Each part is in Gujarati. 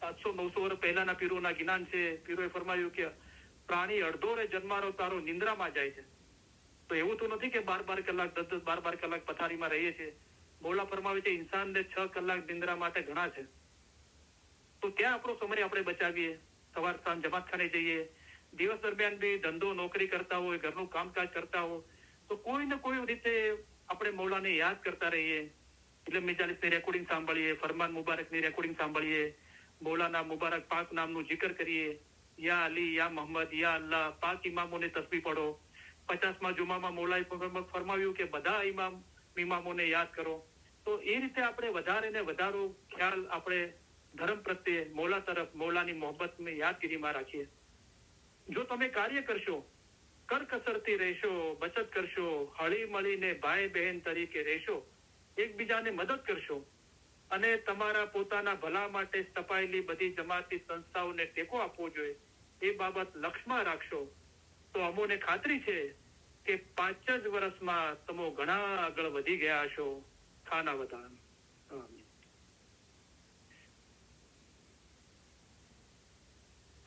800-900 વર્ષ પહેલાના પીરોના જ્ઞાન છે. પીરોએ ફરમાવ્યું કે પ્રાણી અડધો રે જન્મારો તારો નિંદ્રામાં જાય છે. તો એવું તો નથી કે 12 કલાક 10-12 કલાક પથારીમાં રહીએ છીએ. મૌલા ફરમાવે છે ઇન્સાનને 6 કલાક નિંદ્રા માટે ઘણા છે. તો ત્યાં આપણો સમય આપણે બચાવીએ. સવાર સાંજ જમાતખાને જઈએ. દિવસ દરમિયાન બી ધંધો નોકરી કરતા હોય, ઘરનું કામકાજ કરતા હોય, તો કોઈ ને કોઈ રીતે આપણે મૌલાને યાદ કરતા રહીએ. એટલે મિજાલિસની રેકોર્ડિંગ સાંભળીએ, ફરમાન મુબારકની રેકોર્ડિંગ સાંભળીએ, મૌલાના મુબારક પાક નામનું જિકર કરીએ. યા અલી, યા મોહમ્મદ, યા અલ્લાહ, પાક ઇમામોને તસ્બીહ પઢો. 50મા જુમામાં મૌલાએ ફરમાવ્યું કે બધા ઇમામોને યાદ કરો. તો એ રીતે આપણે વધારે ને વધારો ખ્યાલ આપણે ધર્મ પ્રત્યે મૌલા તરફ, મૌલાની મોહબ્બતને યાદગીરીમાં રાખીએ. જો તમે કાર્ય કરશો, કરકસરથી રહેશો, બચત કરશો, હળી મળીને ભાઈ બહેન તરીકે રહેશો, એકબીજાને મદદ કરશો અને તમારા પોતાના ભલા માટે સ્થપાયેલી બધી જમાતી સંસ્થાઓને ટેકો આપવો જોઈએ, એ બાબત લક્ષમાં રાખશો, તો અમોને ખાતરી છે કે 5 જ વર્ષમાં તમે ઘણા આગળ વધી ગયા હશો. ખાના વધાન.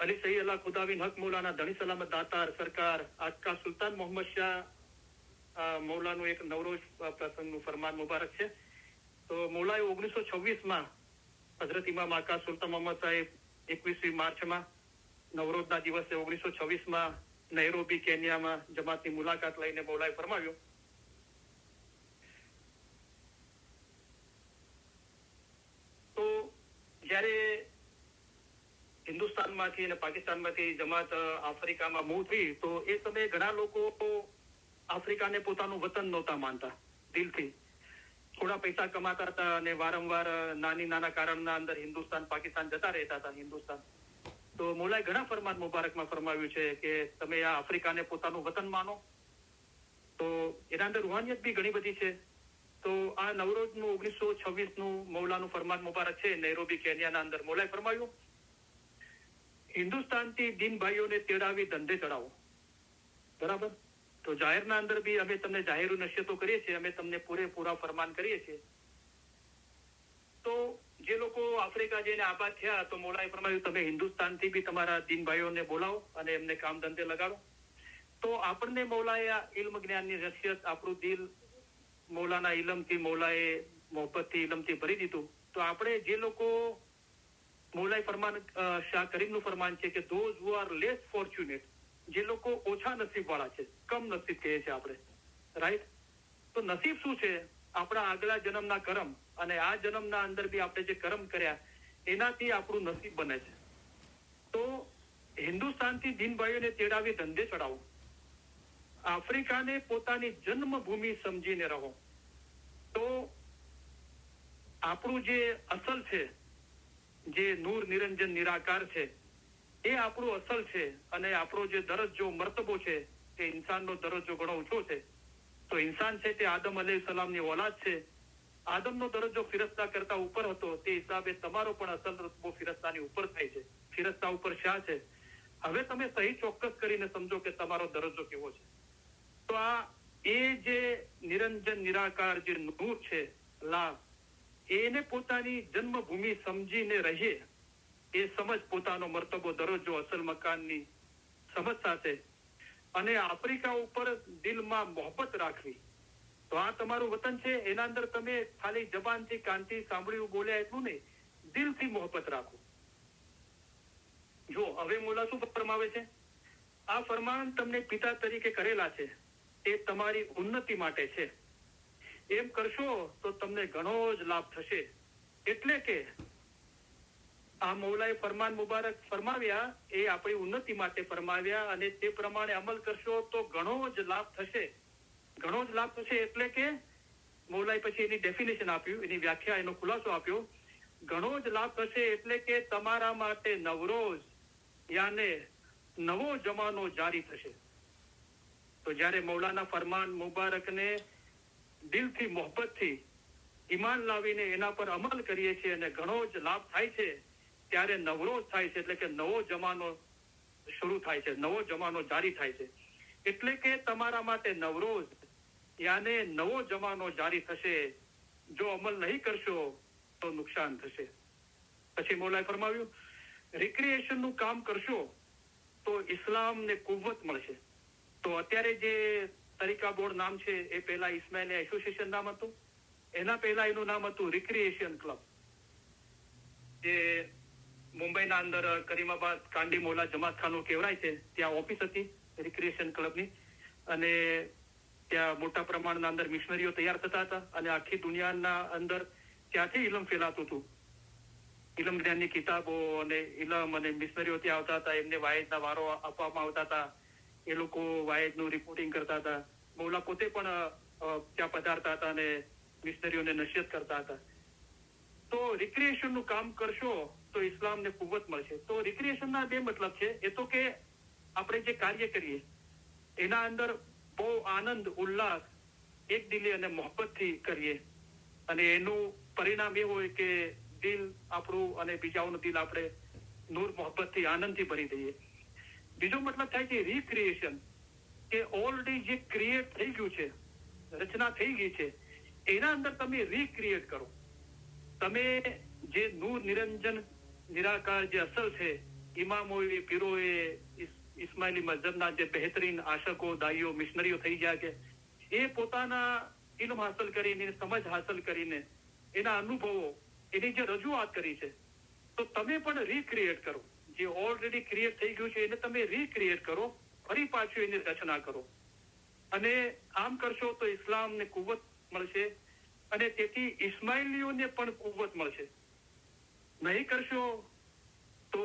અલી સહી અલ્લાહ ખુદાવિન હક મૌલાના ધણી સલામત દાતાર સરકાર આજકા સુલતાન મોહમ્મદ શાહ મૌલાનું એક નવરોજ પ્રસંગનું ફરમાન મુબારક છે. તો મૌલાએ 1926માં હઝરત ઇમામ આકા સુલતાન મોહમ્મદ સાહેબ 21મી માર્ચમાં નવરોજના દિવસે 1926માં નૈરોબી કેન્યામાં જમાતની મુલાકાત લઈને મૌલાએ ફરમાવ્યું તો જ્યારે હિન્દુસ્તાનમાંથી અને પાકિસ્તાનમાંથી જમાત આફ્રિકામાં મૂવ થઈ, તો એ સમયે ઘણા લોકો આફ્રિકાને પોતાનું વતન નહોતા માનતા દિલથી. થોડા પૈસા કમાતા હતા અને વારંવાર નાના કારણના અંદર હિન્દુસ્તાન પાકિસ્તાન જતા રહેતા હતા. હિન્દુસ્તાન તો મૌલાએ ઘણા ફરમાન મુબારકમાં ફરમાવ્યું છે કે તમે આ આફ્રિકાને પોતાનું વતન માનો. તો એના અંદર રૂહાનિયત બી ઘણી બધી છે. તો આ નવરોજનું 1926નું મૌલાનું ફરમાન મુબારક છે નૈરોબી કેન્યાના અંદર. મૌલાએ ફરમાવ્યું હિન્દુસ્તાનથી દિન ભાઈઓને તેડાવી ધંધે ચડાવો. બરાબર. તો જાહેરના અંદર બી અમે તમને જાહેર નસીહતો કરીએ છીએ, અમે તમને પૂરેપૂરા ફરમાન કરીએ છીએ. તો જે લોકો આફ્રિકા જઈને આબાદ થયા, તો મૌલાએ ફરમાવ્યું તમે હિન્દુસ્તાનથી બી તમારા દિન ભાઈઓને બોલાવો અને એમને કામ ધંધે લગાડો. તો આપણને મૌલાએ આ ઇલ્મ જ્ઞાનની નસીહત, આપણું દિલ મૌલાના ઇલમથી, મૌલાએ મોહબ્બતથી, ઇલમથી ભરી દીધું. તો આપણે જે લોકો મૌલાએ ફરમાન શાહ કરીમનું ફરમાન છે કે those who are less fortunate, જે લોકો ઓછા નસીબ વાળા છે, કમ નસીબ કહે છે આપણે, રાઈટ. તો નસીબ શું છે? આપણા આગલા જન્મના કર્મ અને આ જન્મના અંદર બી આપણે જે કર્મ કર્યા એનાથી આપણું નસીબ બને છે. તો હિન્દુસ્તાનથી દિનભાઈઓને તેડાવી ધંધે ચડાવો. આફ્રિકાને પોતાની જન્મભૂમિ સમજીને રહો. તો આપણું જે અસલ છે, જે નૂર નિરંજન નિરાકાર છે, એ આપણું અસલ છે. અને આપણો જે દરજ્જો મર્તબો છે તે ઇન્સાનનો દરજ્જો ઘણો ઊંચો છે. તો ઇન્સાન છે તે આદમ અલૈહિસ્સલામની ઓલાદ છે. આદમનો દરજ્જો ફિરસ્તા કરતા ઉપર હતો, તે હિસાબે તમારો પણ અસલ રતબો ફિરસ્તાની ઉપર થાય છે. ફિરસ્તા ઉપર શાહ છે. હવે તમે સહી ચોક્કસ કરીને સમજો કે તમારો દરજ્જો કેવો છે. તો આ એ જે નિરંજન નિરાકાર જે નૂર છે, લા, એને પોતાની જન્મભૂમિ સમજીને રહીએ, એ સમજ પોતાનો મર્તબો દરજ્જો અસલ મકાનની સમજ સાથે, અને આફ્રિકા ઉપર દિલમાં મોહબ્બત રાખવી. તો આ તમારું વતન છે, એના અંદર તમે ખાલી જબાનથી કાનથી સાંભળ્યું બોલ્યા એટલું નહીં, દિલથી મોહબ્બત રાખો. જો હવે મૌલા શું ફરમાવે છે? આ ફરમાન તમને પિતા તરીકે કરેલા છે, એ તમારી ઉન્નતિ માટે છે. એમ કરશો તો તમને ઘણો જ લાભ થશે. એટલે કે આ મૌલાએ ફરમાન મુબારક ફરમાવ્યા એ આપણી ઉન્નતિ માટે ફરમાવ્યા, અને તે પ્રમાણે અમલ કરશો તો ઘણો જ લાભ થશે. ઘણો જ લાભ થશે એટલે કે મૌલાએ પછી એની ડેફિનેશન આપ્યું, એની વ્યાખ્યા, એનો ખુલાસો આપ્યો. ઘણો જ લાભ થશે એટલે કે તમારા માટે નવરોજ યાને નવો જમાનો જારી થશે. તો જ્યારે મૌલાના ફરમાન મુબારકને દિલથી મોહબ્બતથી ઈમાન લાવીને એના પર અમલ કરીએ છીએ અને ઘણો જ લાભ થાય છે, ત્યારે નવરોજ થાય છે. એટલે કે નવો જમાનો શરૂ થાય છે, નવો જમાનો જારી થાય છે. એટલે કે તમારા માટે નવરોજ યાને નવો જમાનો જારી થશે. જો અમલ નહીં કરશો તો નુકસાન થશે. પછી મૌલાએ ફરમાવ્યું રિક્રિએશન નું કામ કરશો તો ઇસ્લામને કુવ્વત મળશે. તો અત્યારે જે તરીકા બોર્ડ નામ છે એ પહેલા ઇસ્માઇલી એસોસિએશન નામ હતું, એના પહેલા એનું નામ હતું રિક્રિએશન ક્લબ, જે મુંબઈના અંદર કરીમાબાદ કાંડી મૌલા જમાત ખાનું કહેવાય છે ત્યાં ઓફિસ હતી રિક્રિએશન ક્લબની, અને ત્યાં મોટા પ્રમાણના અંદર મિશનરીઓ તૈયાર થતા હતા અને આખી દુનિયાના અંદર ત્યાંથી ઇલમ ફેલાતું હતું. ઇલમ જ્ઞાનની કિતાબો અને ઇલમ અને મિશનરીઓ ત્યાં આવતા હતા, એમને વાયદના વારો આપવામાં આવતા હતા, એ લોકો વાયદનું રિપોર્ટિંગ કરતા હતા. મૌલા પોતે પણ ત્યાં પધારતા હતા અને મિશનરીઓને નસીહત કરતા હતા. તો રિક્રિએશન નું કામ કરશો તો ઇસ્લામને કુવ્વત મળશે. તો રિક્રિએશનના બે મતલબ છે. એ તો કે આપણે જે કાર્ય કરીએ એના અંદર બહુ આનંદ ઉલ્લાસ એક દિલે અને મોહબ્બતથી કરીએ, અને એનું પરિણામ એ હોય કે દિલ આપણું અને બીજાઓનું દિલ આપણે નૂર મોહબ્બતથી આનંદથી ભરી દઈએ. બીજો મતલબ થાય છે રિક્રિએશન, કે ઓલરેડી જે ક્રિએટ થઈ ગયું છે, રચના થઈ ગઈ છે, એના અંદર તમે રિક્રિએટ કરો. તમે જે નૂર નિરંજન નિરાકાર જે અસલ છે, ઇમામોએ પીરોએ ઇસ્માઇલી મઝહબના જે બહેતરીન આશકો દાઈઓ મિશનરીઓ થઈ ગયા કે એ પોતાના ઇલ્મ હાંસલ કરીને, સમજ હાંસલ કરીને, એના અનુભવો, એની જે રજૂઆત કરી છે, તો તમે પણ રિક્રિએટ કરો. જે ઓલરેડી ક્રિએટ થઈ ગયું છે એને તમે રિક્રિએટ કરો, ફરી પાછું એની રચના કરો. અને આમ કરશો તો ઇસ્લામને કુવ્વત મળશે અને તેથી ઇસ્માઇલીઓને પણ કુવ્વત મળશે. નહીં કરશો તો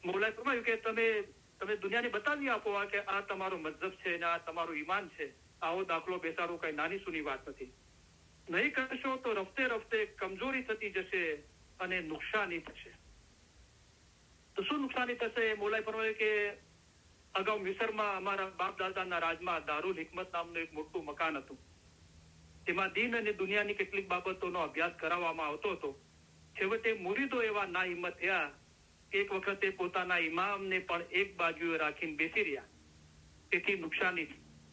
મૌલાએ ફરમાવ્યું કે તમે દુનિયાને બતાવી આપો કે આ તમારો મઝહબ છે અને આ તમારું ઈમાન છે, આવો દાખલો બેસાડો કઈ નાની સૂની વાત નથી. નહીં કરશો તો રફતે રફતે કમજોરી થતી જશે અને નુકસાની થશે. તો શું નુકસાની થશે? મૌલાએ ફરમાવ્યું કે અગાઉ મિસરમાં અમારા બાપ દાદાના રાજમાં દારુલ હિકમત નામનું એક મોટું મકાન હતું. તેમાં દીન અને દુનિયાની કેટલીક બાબતોનો અભ્યાસ કરાવવામાં આવતો હતો. છેવટે મુરીદો એવા ના હિંમત થયા એક વખતે પોતાના ઇમામને પણ એક બાજુએ રાખીને બેસી રહ્યા, તેથી નુકસાની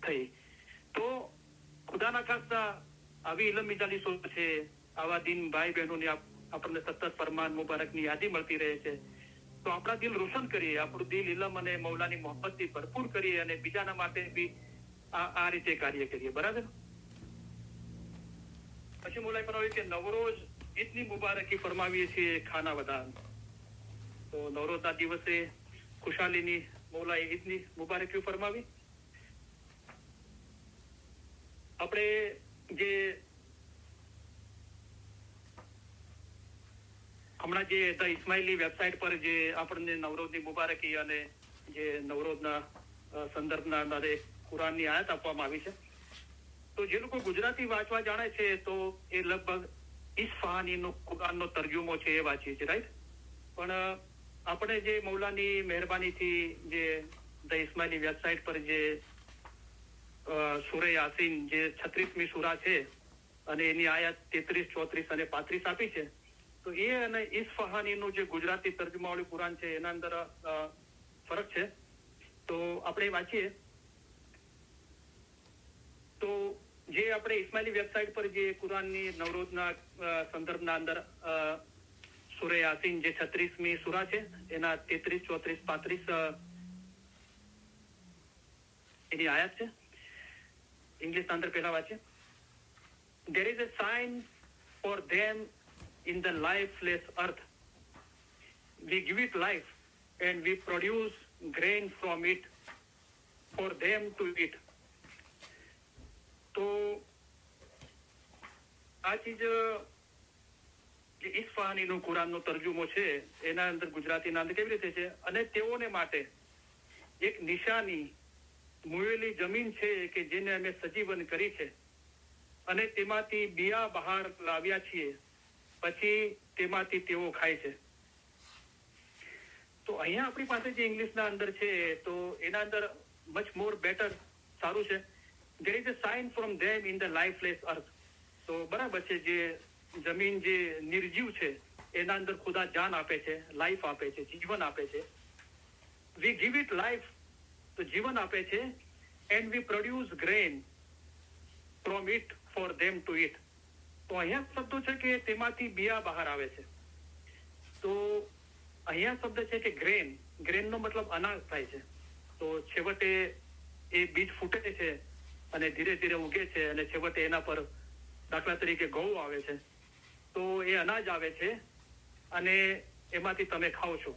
થઈ. તો ખુદાના ખાસ્તા આવી ઇલમ મિજાલીસો છે, આવા દિન ભાઈ બહેનોની આપણને સતત ફરમાન મુબારકની યાદી મળતી રહે છે. તો આપણા દિલ રોશન કરીએ, આપણું દિલ ઇલમ અને મૌલાની મોહબ્બતથી ભરપૂર કરીએ અને બીજાના માટે બી આ રીતે કાર્ય કરીએ. બરાબર. પછી મૌલાએ ફરમાવ્યું કે નવરોજ ઈદની મુબારકી ફરમાવીએ છીએ ખાના વધાન. તો નવરોજના દિવસે ખુશાલીની મૌલાએ ઈદની મુબારકી ફરમાવી. આપણે જે હમણાં જે ઇસ્માઇલી વેબસાઇટ પર જે આપણને નવરોજની મુબારકી અને જે નવરોજના સંદર્ભના કુરાનની આયત આપવામાં આવી છે, તો જે લોકો ગુજરાતી વાંચવા જાણે છે તો એ લગભગ ઇસ્ફહાનીનો કુરાનનો તર્જુમો છે એ વાંચીએ છે, રાઈટ. પણ આપણે જે મૌલાની મહેરબાનીથી જે ધ ઇસ્માઇલી વેબસાઇટ પર જે સૂરે યાસીન જે 36મી સૂરા છે અને એની આયત 33, 34 અને 35 આપી છે, તો એ અને ઇસ્ફહાનીનું જે ગુજરાતી તર્જુમાવાળું કુરાન છે એના અંદર ફરક છે. તો આપણે વાંચીએ તો જે આપણે ઇસ્માઇલી વેબસાઇટ પર જે કુરાનની નવરોજના સંદર્ભના અંદર સૂરે યાસીન જે 36મી સૂરા છે એના 33, 34, 35 એની આયત છે. ઇંગ્લિશના અંદર પહેલા વાંચીએ. There is a sign for them in the lifeless earth. We give it life and we produce grain from it for them to eat. તો આ ચીજ જે ઇસ્ફહાનીનું કુરાનનો તર્જુમો છે એના અંદર ગુજરાતીના અંદર કેવી રીતે છે, અને તેઓને માટે એક નિશાની મુવેલી જમીન છે કે જેને અમે સજીવન કરી છે અને તેમાંથી બિયા બહાર લાવ્યા છીએ, પછી તેમાંથી તેઓ ખાય છે. તો અહીંયા આપણી પાસે જે ઇંગ્લિશના અંદર છે તો એના અંદર મચ મોર બેટર સારું છે. There is a sign from them in the lifeless earth. તો બરાબર છે, જે જમીન જે નિર્જીવ છે એના અંદર ખુદા જાન આપે છે, લાઈફ આપે છે, જીવન આપે છે. We give it life, તો જીવન આપે છે, and we produce grain from it for them to eat. તો અહીંયા શબ્દો છે કે તેમાંથી બિયા બહાર આવે છે. તો અહીંયા શબ્દ છે કે ગ્રેનનો મતલબ અનાજ થાય છે. તો છેવટે એ બીજ ફૂટે છે અને ધીરે ધીરે ઉગે છે અને છેવટે એના પર દાખલા તરીકે ઘઉં આવે છે. તો એ અનાજ આવે છે અને એમાંથી તમે ખાઓ છો.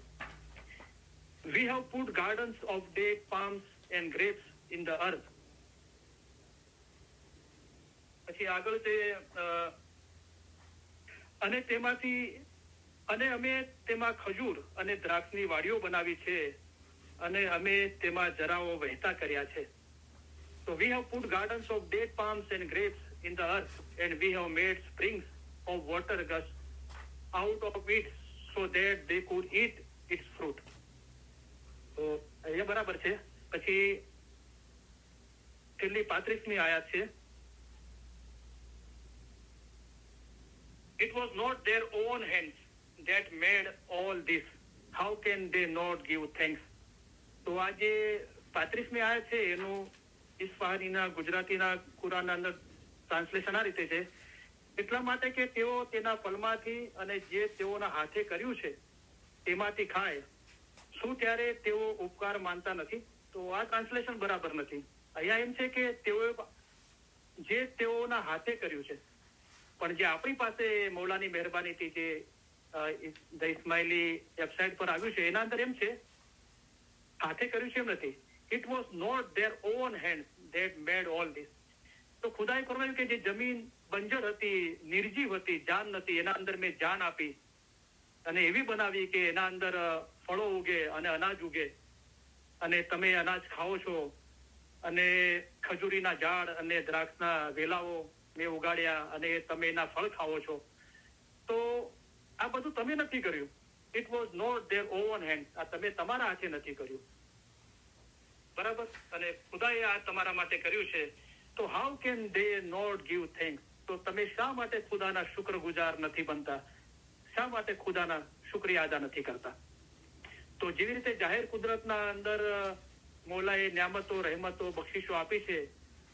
We have put gardens of date palms and grapes in the earth. પછી આગળ તે અને અમે તેમાં ખજૂર અને દ્રાક્ષની વાડીઓ બનાવી છે અને અમે તેમાં જરાઓ વહેતા કર્યા છે. So we have put gardens of date palms and grapes in the earth, and we have made springs of water gush out of it so that they could eat its fruit. તો અહીંયા બરાબર છે. પછી છેલ્લી 35મી આયાત છે. It was not their own hands that made all this. How can they not give thanks? તો આ જે 35મી આયાત છે એનું ઇસ્ફહાનીના ગુજરાતીના કુરાનના અંદર ટ્રાન્સલેશન આ રીતે છે. એટલા માટે કે તેઓ તેના ફળમાંથી અને જે તેઓના હાથે કર્યું છે તેમાંથી ખાય. શું ત્યારે તેઓ ઉપકાર માનતા નથી? તો આ ટ્રાન્સલેશન બરાબર નથી. અહીંયા એમ છે કે તેઓએ જે તેઓના હાથે કર્યું છે, પણ જે આપણી પાસે મૌલાની મહેરબાનીથી જે ધ ઇસ્માઇલી વેબસાઇટ પર આવ્યું છે એના અંદર એમ છે હાથે કર્યું છે એમ નથી. It was not there on hand that made all this. તો ખુદાએ ફરમાવ્યું કે જે જમીન બંજર હતી, નિર્જીવ હતી, જાન નથી, એના અંદર મેં જાન આપી અને એવી બનાવી કે એના અંદર ફળો ઉગે અને અનાજ ઉગે અને તમે અનાજ ખાઓ છો. અને ખજૂરીના ઝાડ અને દ્રાક્ષના વેલાઓ મેં ઉગાડ્યા અને તમે એના ફળ ખાઓ છો. તો આ બધું તમે નથી કર્યું. It was not there on hand. આ તમે તમારા હાથે નથી કર્યું. બરાબર? અને ખુદાએ આ તમારા માટે કર્યું છે. તો how can they not give thanks? તો તમે શા માટે ખુદાના શુક્રગુજાર નથી બનતા? શા માટે ખુદાના શુક્રિયા અદા નથી કરતા? તો જેવી રીતે જાહેર કુદરતના અંદર મૌલાએ ન્યામતો, રહેમતો, બક્ષિશો આપી છે,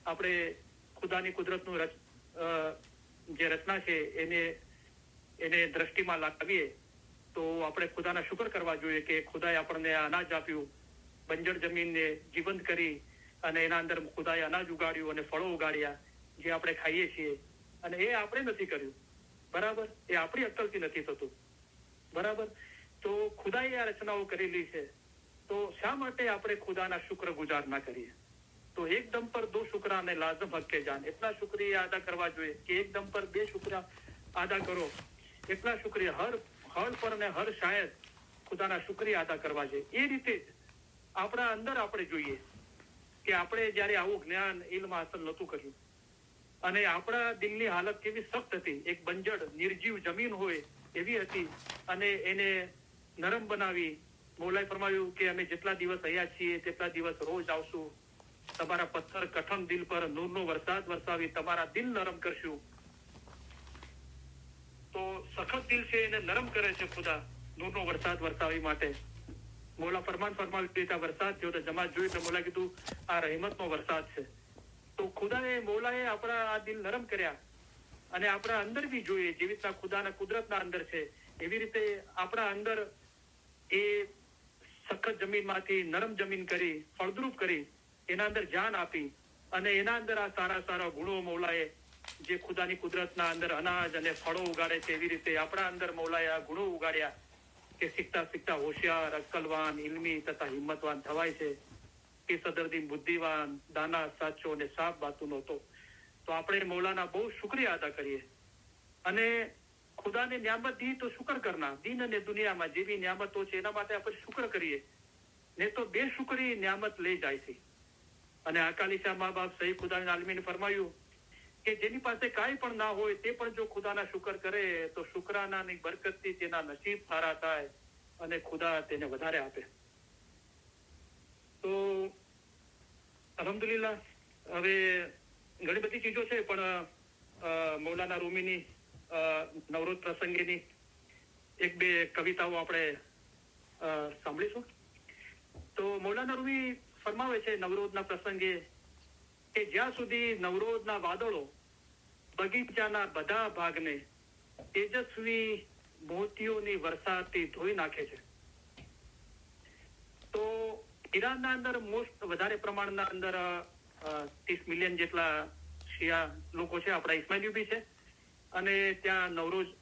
આપણે ખુદાની કુદરતનું જે રચના છે એને દ્રષ્ટિમાં લાવીએ તો આપણે ખુદાના શુક્ર કરવા જોઈએ કે ખુદાએ આપણને અનાજ આપ્યું, બંજર જમીનને જીવંત કરી અને એના અંદર ખુદાએ અનાજ ઉગાડ્યું અને ફળો ઉગાડ્યા જે આપણે ખાઈએ છીએ. અને એ આપણે નથી કર્યું. બરાબર? એ આપણી અક્કલથી નથી થતું. બરાબર? તો ખુદાએ આ રચનાઓ કરેલી છે. તો શા માટે આપણે ખુદાના શુક્ર ગુજાર ના કરીએ? તો એક દમ પર 2 શુક્રાને લાઝમ હક્કે જાન. એટલા શુક્રિયા અદા કરવા જોઈએ કે એક દમ પર 2 શુક્રિયા અદા કરો. એટલા શુક્રિયા હર પર ને હર શાયદ ખુદાના શુક્રિયા અદા કરવા જોઈએ. એ રીતે જ આપણા અંદર આપણે જોઈએ કે આપણે જયારે આવું જ્ઞાન ઇલ્મ હાસલ નહોતું કર્યું અને આપણા દિલની હાલત કેવી સખ્ત હતી. એક બંજર નિર્જીવ જમીન હોય એવી હતી અને એને નરમ બનાવી. મૌલાએ ફરમાવ્યું કે અમે જેટલા દિવસ અહીંયા છીએ તેટલા દિવસ રોજ આવશું. તમારા પથ્થર કઠણ દિલ પર નૂરનો વરસાદ વરસાવી તમારા દિલ નરમ કરશું. તો સખત દિલ છે એને નરમ કરે છે ખુદા નૂરનો વરસાદ વરસાવી માટે. મૌલા ફરમાવ્યું વરસાદ થયો તો જમાત જોયું તો મૌલા કીધું આ રહેમતનો વરસાદ છે. તો મૌલાએ આપણા આ દિલ નરમ કર્યા અને આપણા અંદર બી જોઈએ જેવી રીતના ખુદાના કુદરતના અંદર છે એવી રીતે આપણા અંદર એ સખત જમીનમાંથી નરમ જમીન કરી, ફળદ્રુપ કરી, એના અંદર જાન આપી અને એના અંદર આ સારા સારા ગુણો મૌલાએ જે ખુદાની કુદરતના અંદર અનાજ અને ફળો ઉગાડે છે એવી રીતે આપણા અંદર મૌલાએ આ ગુણો ઉગાડ્યા કે શીખતા શીખતા હોશિયાર, અક્કલવાન, ઇલ્મી તથા હિંમતવાન થવાય છે. કે સદરદીન બુદ્ધિવાન, દાના, સાચો અને સાફ બાતુનો તો આપણે મૌલાના બહુ શુક્રિયા અદા કરીએ અને ખુદાને ન્યામત દી તો શુક્ર કરના. દીન અને દુનિયામાં જેવી ન્યામતો છે એના માટે આપણે શુક્ર કરીએ, ને તો બેશુકરી ન્યામત લઈ જાય છે. અને અકાલી શાહ મા બાપ સહી ખુદાના આલમીને ફરમાયું કે જેની પાસે કાંઈ પણ ના હોય તે પણ જો ખુદાના શુક્ર કરે તો શુક્રાનાની બરકતથી તેના નસીબ સારા થાય અને ખુદા તેને વધારે આપે. તો અલ્હમ્દુલિલ્લાહ હવે ઘણી બધી ચીજો છે પણ મૌલાના રૂમીની નવરોઝ પ્રસંગેની 1-2 કવિતાઓ આપણે સાંભળીશું. તો મૌલાના રૂમી ફરમાવે છે નવરોઝના પ્રસંગે કે જ્યાં સુધી નવરોઝના વાદળો બગીચાના બધા ભાગને તેજસ્વી મોતીઓની વરસાદથી ધોઈ નાખે છે. તો ઈરાનના અંદર વધારે પ્રમાણના અંદર 30 મિલિયન જેટલા શિયા લોકો છે, આપણા ઇસ્માઇલી બી છે, અને ત્યાં નવરોઝ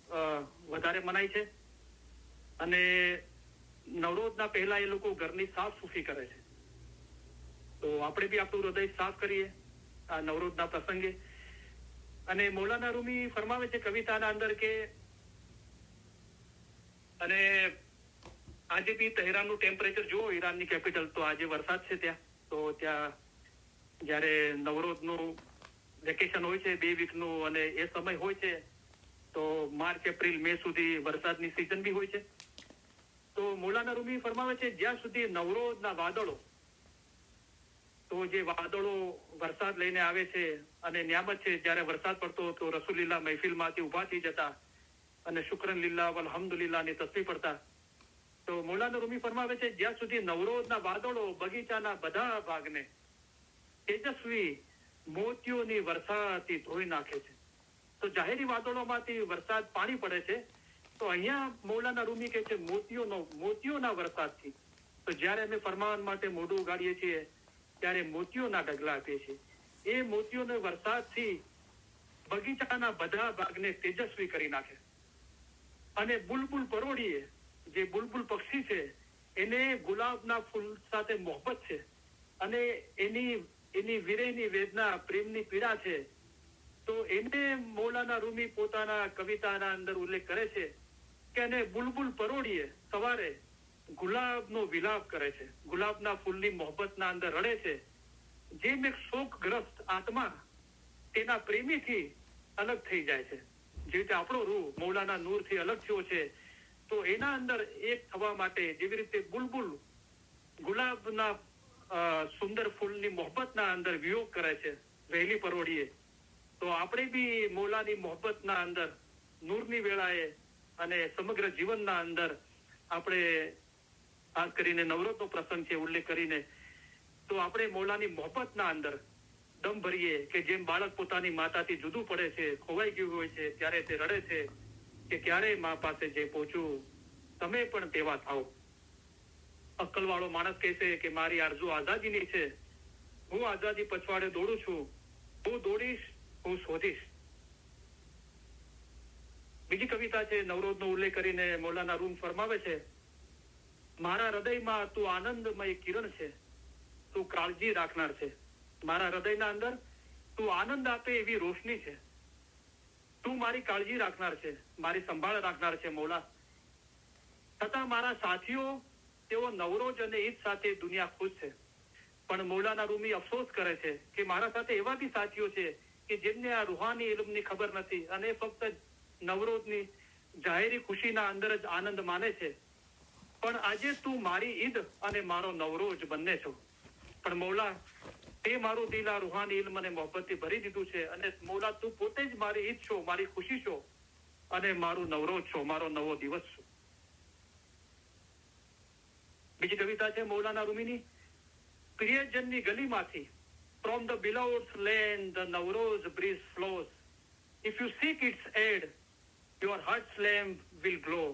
વધારે મનાય છે. અને નવરોઝના પહેલા એ લોકો ઘરની સાફ સૂફી કરે છે. તો આપણે બી આપણું હૃદય સાફ કરીએ આ નવરોઝના પ્રસંગે. અને મૌલાના રૂમી ફરમાવે છે કવિતાના અંદર કે અને આજે બી તહેરાનનું ટેમ્પરેચર જુઓ, ઈરાનની કેપિટલ, તો આજે વરસાદ છે ત્યાં. તો ત્યાં જયારે નવરોઝનું વેકેશન હોય છે 2 વીકનું, અને એ સમય હોય છે તો માર્ચ એપ્રિલ મે સુધી વરસાદની સિઝન બી હોય છે. તો મૌલાના રૂમી ફરમાવે છે જ્યાં સુધી નવરોઝના વાદળો, તો જે વાદળો વરસાદ લઈને આવે છે, અને નિયામત છે જ્યારે વરસાદ પડતો તો રસૂલીલ્લાહ મહેફિલમાંથી ઉભા થઈ જતા અને શુક્રન લીલ્લાહ વલ્હમ્દુલિલ્લાહની તસ્બીહ પડતા. તો મૌલાના રૂમી ફરમાવે છે જ્યાં સુધી નવરોઝના વાદળો બગીચાના બધા ભાગને તેજસ્વી મોતીઓની વરસાદથી ધોઈ નાખે છે. તો જાહેરી વાદળોમાંથી વરસાદ પાણી પડે છે. તો અહીંયા મૌલાના રૂમી કહે છે મોતીઓના વરસાદથી. તો જ્યારે અમે ફરમાન માટે મોઢું ઉગાડીએ છીએ ત્યારે મોતીઓના ઢગલા આપીએ છીએ. એ મોતીઓના વરસાદથી બગીચાના બધા ભાગને તેજસ્વી કરી નાખે. અને બુલબુલ પરોડીએ, જે બુલબુલ પક્ષી છે, એને ગુલાબના ફૂલ સાથે મોહબ્બત છે, અને એની વિરહની વેદના, પ્રેમની પીડા છે. તો એને મૌલાના રૂમી પોતાના કવિતાના અંદર ઉલ્લેખ કરે છે કે એને બુલબુલ પરોડીએ સવારે ગુલાબનો વિલાપ કરે છે, ગુલાબના ફૂલની મોહબ્બતના અંદર રડે છે. જેમ એક શોકગ્રસ્ત આત્મા તેના પ્રેમીથી અલગ થઈ જાય છે, જે રીતે આપણો રૂહ મૌલાના નૂરથી અલગ થયો છે, તો એના અંદર એક થવા માટે જેવી રીતે બુલબુલ ગુલાબના સુંદર ફૂલની મોહબ્બતના અંદર વિયોગ કરે છે વહેલી પરોડીએ, તો આપણે બી મૌલાની મોહબ્બતના અંદર નૂરની વેળાએ અને સમગ્ર જીવનના અંદર આપણે ખાસ કરીને નવરોઝનો પ્રસંગ છે ઉલ્લેખ કરીને, તો આપણે મૌલાની મોહબ્બતના અંદર દમ ભરીએ કે જેમ બાળક પોતાની માતાથી જુદું પડે છે, ખોવાઈ ગયું હોય છે, ત્યારે તે રડે છે કે ક્યારે મા પાસે જઈ પહોંચું, તમે પણ તેવા થાઓ. અક્કલવાળો માણસ કહે છે કે મારી આરઝુ આઝાદીની છે, હું આઝાદી પછવાડે દોડું છું, હું દોડીશ, હું શોધીશ. બીજી કવિતા છે નવરોઝનો ઉલ્લેખ કરીને મૌલાના રૂમ ફરમાવે છે મારા હૃદયમાં તું આનંદમય કિરણ છે, તું કાળજી રાખનાર છે. મારા હૃદયના અંદર તું આનંદ આપે એવી રોશની છે, તું મારી કાળજી રાખનાર છે, મારી સંભાળ રાખનાર છે મૌલા. છતાં મારા સાથીઓ તેઓ નવરોઝ અને ઈદ સાથે દુનિયા ખુશ છે. પણ મૌલાના રૂમી અફસોસ કરે છે કે મારા સાથે એવા બી સાથીઓ છે કે જેમને આ રૂહાની ઇલ્મની ખબર નથી અને ફક્ત નવરોઝની જાહેરી ખુશીના અંદર જ આનંદ માને છે. પણ આજે તું મારી ઈદ અને મારો નવરોઝ બંને છો. પણ મૌલા તે મારું દિલ આ રૂહાની ઇલ્મ અને મોહબ્બતથી ભરી દીધું છે, અને મૌલા તું પોતે જ મારી ઈદ છો, મારી ખુશી છો, અને મારું નવરોઝ છો, મારો નવો દિવસ છો. બીજી કવિતા છે Maulana રૂમીની પ્રિયજનની ગલીમાંથી, from the beloved's land the Navroz breeze flows, if you seek its aid your heart's lamp will glow.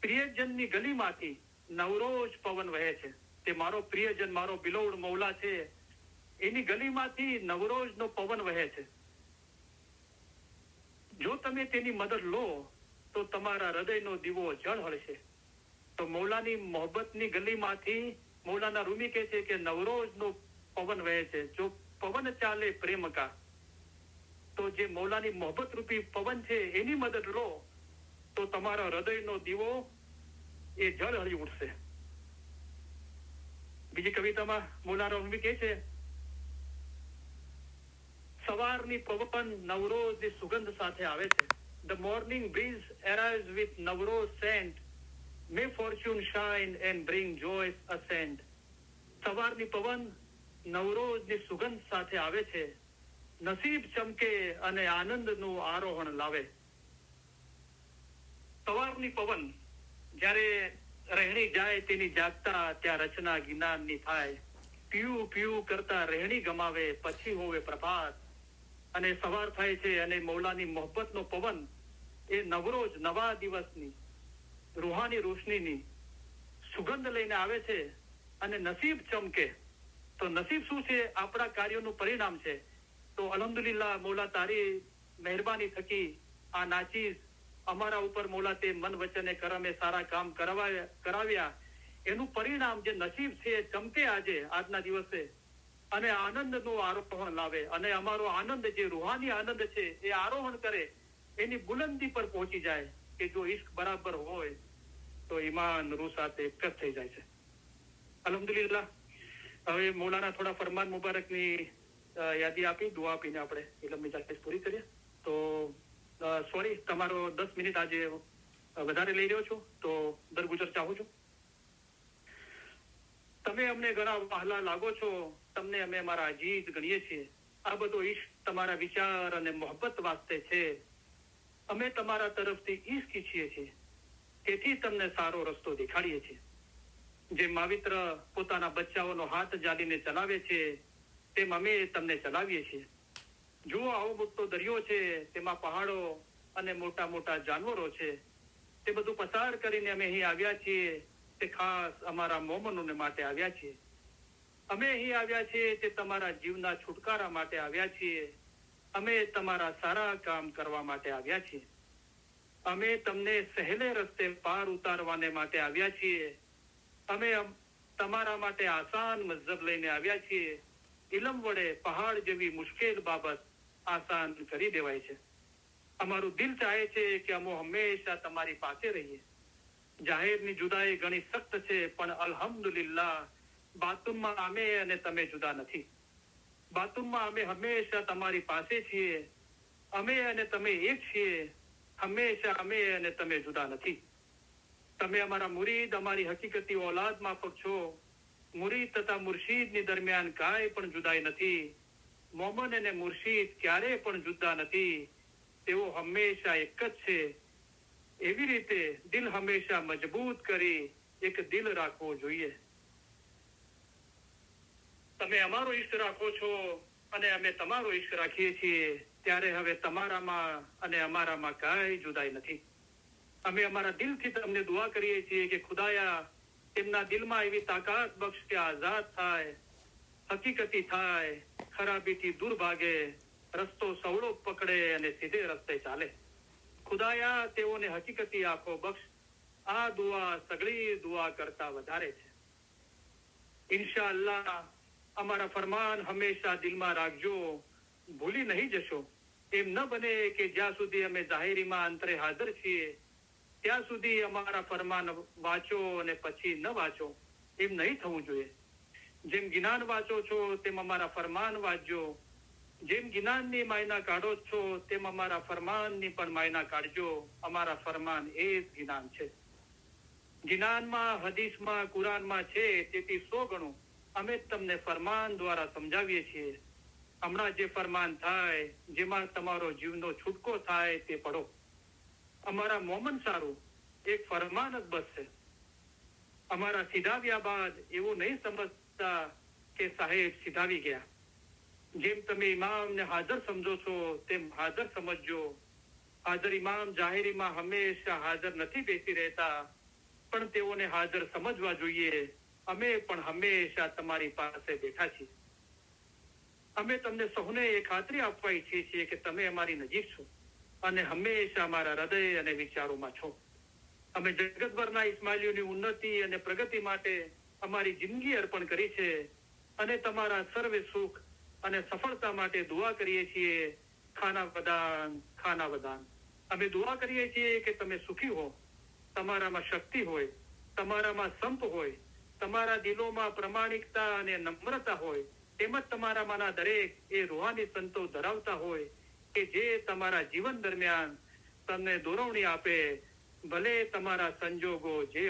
પ્રિયજનની ગલીમાંથી Navroz પવન વહે છે. તે મારો પ્રિયજન, મારો બિલોવડ મૌલા છે, એની ગલીમાંથી નવરોઝનો પવન વહે છે. જો તમે તેની મદદ લો તો તમારા હૃદયનો દીવો ઝળહળશે. તો મૌલાની મોહબ્બતની ગલીમાંથી મૌલાના રૂમી કહે છે કે નવરોઝનો પવન વહે છે. જો પવન ચાલે પ્રેમ કા, તો જે મૌલાની મોહબ્બત રૂપી પવન છે એની મદદ લો તો તમારા હૃદયનો દીવો એ ઝળહળી ઉઠશે. બીજી કવિતામાં મૌલાના રૂમી કહે છે સવારની પવન નવરોઝની સુગંધ સાથે આવે છે. The morning breeze arrives with Navroz scent. May fortune shine and bring joy's ascent. સવારની પવન નવરોઝની સુગંધ સાથે આવે છે, નસીબ ચમકે અને આનંદનું આરોહણ લાવે. સવારની પવન જ્યારે રહેણી જાય તેની જાગતા ત્યાં રચના જ્ઞાનની થાય. પીવું પીવું કરતા રહેણી ગમાવે પછી હોવે પ્રભાત. અને સવાર થાય છે અને મૌલાની મોહબ્બતનો પવન એ નવરોજ નવા દિવસની રૂહાની રોશનીની સુગંધ લઈને આવે છે અને નસીબ ચમકે. તો નસીબ શું છે? આપણા કાર્યોનું પરિણામ છે. તો અલ્હમ્દુલિલ્લાહ મૌલા તારી મહેરબાની થકી આ નાચીસ અમારા ઉપર મૌલા તે મન વચને કરમે સારા કામ કરાવ્યા એનું પરિણામ જે નસીબ છે એ ચમકે આજે આજના દિવસે અને આનંદનું આરોહણ લાવે અને અમારો આનંદ જે રૂહાની આનંદ છે એ આરોહણ કરે, એની બુલંદી પર પહોંચી જાય કે જો ઈશ્ક બરાબર હોય તો ઈમાન રૂહ સાથે એક જ થઈ જાય છે. અલ્હમ્દુલિલ્લાહ. હવે મૌલાના થોડા ફરમાન મુબારકની યાદી આપી, દુઆ આપીને આપણે ઇલમની ઝાકીર પૂરી કરીએ. તો સોરી, તમારો 10 મિનિટ આજે વધારે લઈ રહ્યો છું તો દરગુજર ચાહું છું. તમે અમને ઘણા વહાલા લાગો છો, તમને અમે અમારા અજીજ ગણીએ છીએ. આ બધો ઈશ્ક તમારા વિચાર અને મોહબ્બત વાસ્તે છે. અમે તમારા તરફથી ઈશ્ક ઈચ્છીએ છીએ, તેથી તમને સારો રસ્તો દેખાડીએ છીએ. જે માવિત્ર પોતાના બચ્ચાઓનો હાથ જાલીને ચલાવે છે તેમ અમે તમને ચલાવીએ છીએ. જુઓ, આવો મોટો દરિયો છે, તેમાં પહાડો અને મોટા મોટા જાનવરો છે. તે બધું પસાર કરીને અમે અહીં આવ્યા છીએ. તે ખાસ અમારા મોમનોને માટે આવ્યા છીએ. અમે અહીં આવ્યા છીએ તે તમારા જીવના છુટકારા માટે આવ્યા છીએ. અમે તમારા સારા કામ કરવા માટે આવ્યા છીએ. અમે તમને સહેલે રસ્તે પાર ઉતારવાને માટે આવ્યા છીએ. અમે તમારા માટે આસાન મઝહબ લઈને આવ્યા છીએ. ઇલમ વડે પહાડ જેવી મુશ્કેલ બાબત આસાન કરી દેવાય છે. અમારું દિલ ચાહે છે કે અમે હંમેશા તમારી પાસે રહીએ. જાહેરની જુદાઈ ઘણી સખ્ત છે, પણ અલ્હમ્દુલિલ્લાહ બાતુનમાં અમે અને તમે જુદા નથી. બાતુનમાં અમે હંમેશા તમારી પાસે છીએ. અમે અને તમે એક છીએ. હંમેશા અમે અને તમે જુદા નથી. તમે અમારા મુરીદ, અમારી હકીકતી ઓલાદ માફક છો. મુરીદ તથા મુર્શીદની દરમિયાન કાંઈ પણ જુદાઈ નથી. મોમન અને મુર્શીદ ક્યારેય પણ જુદા નથી. તેઓ હંમેશા એક જ છે. એવી રીતે દિલ હંમેશા મજબૂત કરી એક દિલ રાખવો જોઈએ. તમે અમારો ઈશ્ક રાખો છો અને અમે તમારો ઈશ્ક રાખીએ છીએ. ત્યારે હવે તમારામાં અને અમારામાં કાંઈ જુદાઈ નથી. અમે અમારા દિલથી તમને દુઆ કરીએ છીએ કે ખુદાયા તેમના દિલમાં એવી તાકાત બક્ષ કે આઝાદ થાય, હકીકતી થાય, ખરાબીથી દૂર ભાગે, રસ્તો સવળો પકડે અને સીધે રસ્તે ચાલે. ખુદાયા તેઓને હકીકતી આંખો બક્ષ. આ દુઆ સગળી દુઆ કરતા વધારે છે. ઇન્શાઅલ્લાહ અમારા ફરમાન હંમેશા દિલમાં રાખજો, ભૂલી નહીં જશો. એમ ન બને કે જ્યાં સુધી અમે જાહેરીમાં અંતરે હાજર છીએ ત્યાં સુધી અમારા ફરમાન વાંચો અને પછી ન વાંચો. એમ નહીં થવું જોઈએ. જેમ જ્ઞાન વાંચો છો તેમ અમારા ફરમાન વાંચજો. જેમ જ્ઞાનની માયના કાઢો છો તેમ અમારા ફરમાનની પણ માયના કાઢજો. અમારા ફરમાન એ જ જ્ઞાન છે. જ્ઞાનમાં, હદીસમાં, કુરાનમાં છે તેથી 100 ગણું અમે તમને ફરમાન દ્વારા સમજાવીએ છીએ. હમણાં જે ફરમાન થાય, જેમાં તમારો જીવનો છૂટકો થાય તે પડો. અમારા મોમન સારું એક ફરમાન જ બસ છે. અમારા સીધાવ્યા બાદ એવું નહીં સમજતા કે સાહેબ સીધાવી ગયા. જેમ તમે ઇમામને હાજર સમજો છો તેમ હાજર સમજજો. હાજર ઇમામ જાહેરીમાં હંમેશા હાજર નથી બેસી રહેતા, પણ તેઓને હાજર સમજવા જોઈએ. અમે પણ હંમેશા તમારી પાસે બેઠા છીએ. અમે તમને સૌને એ ખાતરી આપવા ઈચ્છીએ છીએ કે તમે અમારી નજીક છો અને હંમેશા અમારા હૃદય અને વિચારોમાં છો. અમે જગતભરના ઇસ્માઇલીઓની ઉન્નતિ અને પ્રગતિ માટે અમારી જિંદગી અર્પણ કરી છે અને તમારા સર્વે સુખ અને સફળતા માટે દુઆ કરીએ છીએ. ખાના વદાન. અમે દુઆ કરીએ છીએ કે તમે સુખી હો, તમારામાં શક્તિ હોય, તમારામાં સંપ હોય, તમારા દિલોમાં પ્રમાણિકતા અને નમ્રતા હોય, તેમજ તમારામાંના દરેક એ રૂહાની સંતો ધરાવતા હોય કે જે તમારા જીવન દરમિયાન તમને દોરવણી આપે. ભલે તમારા સંજોગો જે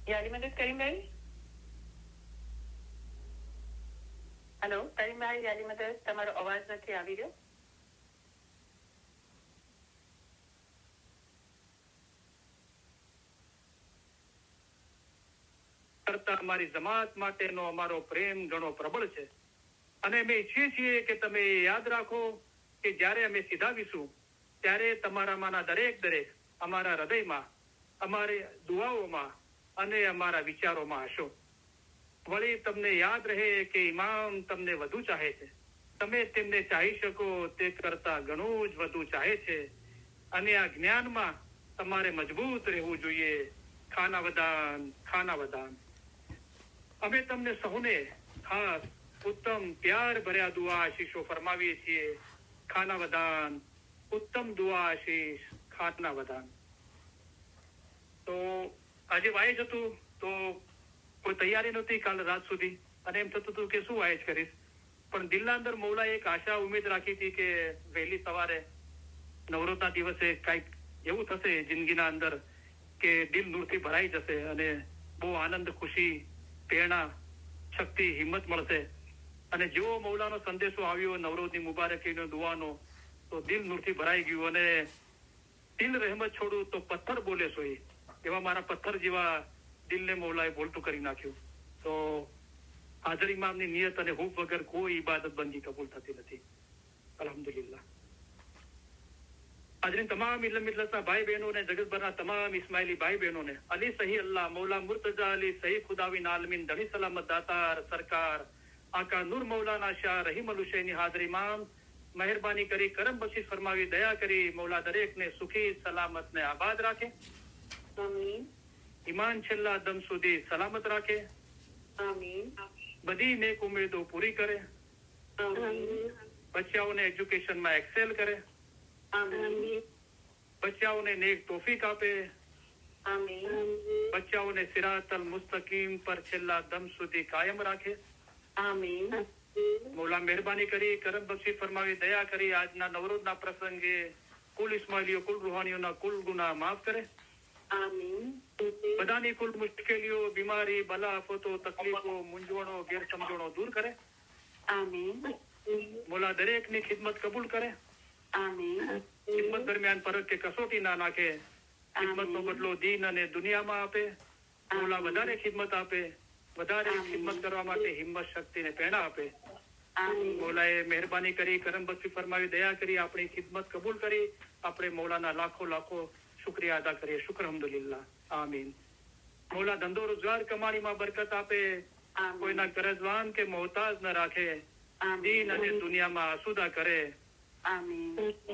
યાલી મદદ કરીમભાઈ. હેલો કરીમભાઈ, યાલી મદદ, તમારો અવાજ નથી આવી રહ્યો. કરતા અમારી જમાત માટેનો અમારો પ્રેમ ઘણો પ્રબળ છે અને અમે ઈચ્છીએ છીએ કે તમે યાદ રાખો કે જ્યારે અમે સિધાવીશું ત્યારે તમારામાંના દરેક અમારા હૃદયમાં, અમારી દુઆઓમાં અને અમારા વિચારોમાં હશો. વળી તમને યાદ રહે કે ઇમામ તમને વધુ ચાહે છે. તમે તેમને ચાહી શકો તે કરતા ઘણું જ વધુ ચાહે છે અને આ જ્ઞાનમાં તમારે મજબૂત રહેવું જોઈએ. ખાના વદાન. અમે તમને સૌને ખાસ ઉત્તમ પ્યાર ભર્યા દુઆ આશીષો ફરમાવીએ છીએ. ખાના વદાન, ઉત્તમ દુઆ આશીષ, ખાના વદાન. તો આજે વાયજ હતું તો કોઈ તૈયારી નહોતી કાલ રાત સુધી અને એમ થતું હતું કે શું વાયજ કરીશ, પણ દિલના અંદર મૌલાએ એક આશા ઉમેદ રાખી હતી કે વહેલી સવારે નવરોઝના દિવસે કઈક એવું થશે જિંદગીના અંદર કે દિલ નૂરથી ભરાઈ જશે અને બહુ આનંદ, ખુશી, પ્રેરણા, શક્તિ, હિંમત મળશે. અને જેવો મૌલાનો સંદેશો આવ્યો નવરોઝની મુબારકીનો દુઆનો, તો દિલ નૂરથી ભરાઈ ગયું અને દિલ રહેમત છોડું તો પથ્થર બોલે સોઈ, એવા મારા પથ્થર જેવા દિલને મૌલાએ બોલતું કરી નાખ્યું. તો હાજર ઇમામની નિયત અને હૂફ વગર કોઈ ઇબાદત બંદી કબૂલ થતી નથી. અલ્હમ્દુલિલ્લાહ. હાજરીન તમામ મિલ્લતના ભાઈ બહેનોને, જગતભરના તમામ ઇસ્માઇલી ભાઈ બહેનોને અલી સહી અલ્લાહ મૌલા મુર્તજા અલી સહી ખુદાવીન આલમીન ધણી સલામત દાતાર સરકાર આકા નૂર મૌલાના શાહ રહીમ અલ હુસૈની હાજર ઇમામ મહેરબાની કરી કરમ બક્ષિશ ફરમાવી, દયા કરી મૌલા દરેકને સુખી સલામત ને આબાદ રાખે. આમીન. ઈમાન છેલ્લા દમ સુધી સલામત રાખે. આમીન. બધી નેક ઉમેદો પૂરી કરે. આમીન. બચ્ચાઓને એજ્યુકેશનમાં એક્સેલ કરે. આમીન. બચ્ચાઓને નેક તોફીક આપે. આમીન. બચ્ચાઓને સિરાતલ મુસ્તકીમ પર છેલ્લા દમ સુધી કાયમ રાખે. આમીન. મૌલા મહેરબાની કરી કરમ બક્ષી ફરમાવી, દયા કરી આજના નવરોઝના પ્રસંગે કુલ ઇસ્માઇલીઓ, કુલ રૂહાનીઓના કુલ ગુનાહ માફ કરે. આમીન. બધાની કુલ મુશ્કેલીઓ, બીમારી, બલા, આફતો, તકલીફો, મૂંઝવણો, ગેરસમજણો દૂર કરે. આમીન. મૌલા દરેકની ખિદમત કબૂલ કરે. આમીન. ખિદમત દરમિયાન ફરક કે કસોટી ના નાખે. ખિદમતનો બદલો દીન અને દુનિયામાં આપે. મૌલા વધારે ખિદમત આપે, વધારે ખિદમત કરવા માટે હિંમત, શક્તિ ને પ્રેરણા આપે. મૌલાએ મહેરબાની કરી કરમ બક્ષી ફરમાવી, દયા કરી આપણી ખિદમત કબૂલ કરી. આપણે મૌલાના લાખો શુક્રિયા અદા કરીએ. શુક્ર અલ્હમ્દુલિલ્લાહ. આમીન. મૌલા ધંધો રોજગાર કમાણીમાં બરકત આપે. કોઈના કરજવાન કે મોહતાજ ન રાખે. દીન અને દુનિયામાં આસુદા કરે.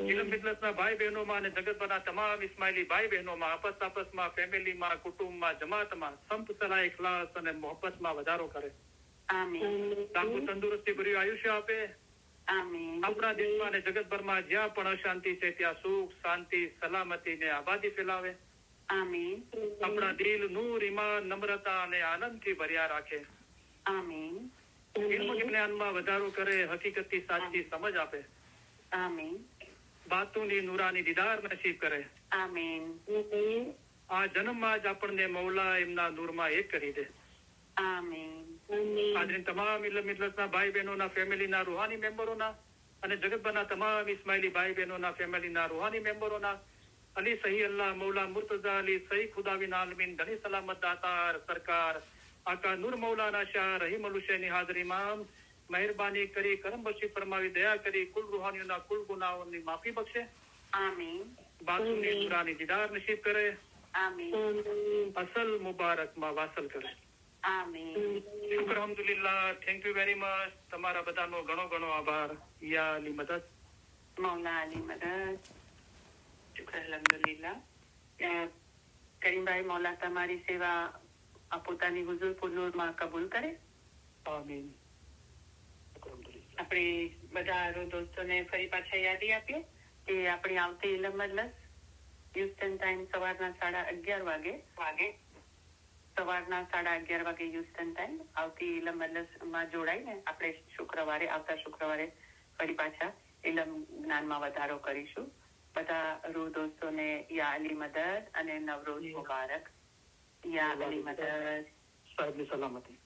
ઇલમ મિલ્લતના ભાઈ બહેનોમાં અને જગતભરના તમામ ઇસ્માઇલી ભાઈ બહેનોમાં આપસમાં, ફેમિલીમાં, કુટુંબમાં, જમાતમાં સંપ સલાહ, ઇખલાસ અને મોહબ્બતમાં વધારો કરે. લાંબુ તંદુરસ્તી ભર્યું આયુષ્ય આપે. આપણા દેશમાં અને જગતભરમાં જ્યાં પણ અશાંતિ છે ત્યાં સુખ, શાંતિ, સલામતી ને આબાદી ફેલાવે. આપણા દિલ નૂર, ઈમાન, નમ્રતા અને આનંદથી ભર્યા રાખે. ઇલ્મ જ્ઞાનમાં વધારો કરે. હકીકતની સાચી સમજ આપે. બાતુની નૂરાની દીદાર નસીબ કરે. આ જન્મમાં જ આપણને મૌલા એમના નૂરમાં એક કરી દે. હાજરીન તમામ ઇલ્મ મિલ્લતના ભાઈ બહેનોના ફેમિલીના રૂહાની મેમ્બરોના અને જગતભરના તમામ ઇસ્માઇલી ભાઈ બહેનોના ફેમિલીના રૂહાની મેમ્બરોના અલી સહી અલ્લાહ મૌલા મુર્તજા અલી સહી ખુદાવીન આલમીન ધણી સલામત દાતાર સરકાર આકા નૂર મૌલાના શાહ રહીમ અલ હુસૈની હાજર ઇમામ મહેરબાની કરી કરમ બક્ષી ફરમાવી, દયા કરી કુલ રૂહાનીઓના કુલ ગુનાહોની માફી બક્ષે. બાતુની નૂરાની દીદાર નસીબ કરે. અસલ મુબારકમાં વાસલ કરે. શુક્ર અલ્હમ્દુલિલ્લાહ. Thank you very much. તમારા બધાનો ઘણો આભાર. યા અલી મદદ. મૌલા અલી મદદ. શુક્ર અલ્હમ્દુલિલ્લાહ. કરીમભાઈ, મૌલા તમારી સેવા પોતાની હુઝુર પુનૂરમાં કબૂલ કરે. આમીન. આપણે બધા દોસ્તોને ફરી પાછા યાદી આપીએ કે આપણી આવતી ઇલમ મજલિસ હ્યુસ્ટન ટાઈમ સવારના 11:30 સવારના 11:30 હ્યુસ્ટન ટાઈમ આવતી ઇલમ મજલિસમાં જોડાઈને આપણે આવતા શુક્રવારે ફરી પાછા ઇલમ જ્ઞાનમાં વધારો કરીશું. બધા રૂહ દોસ્તોને યા અલી મદદ અને નવરોઝ મુબારક. યા અલી મદદ. સાહેબની સલામતી.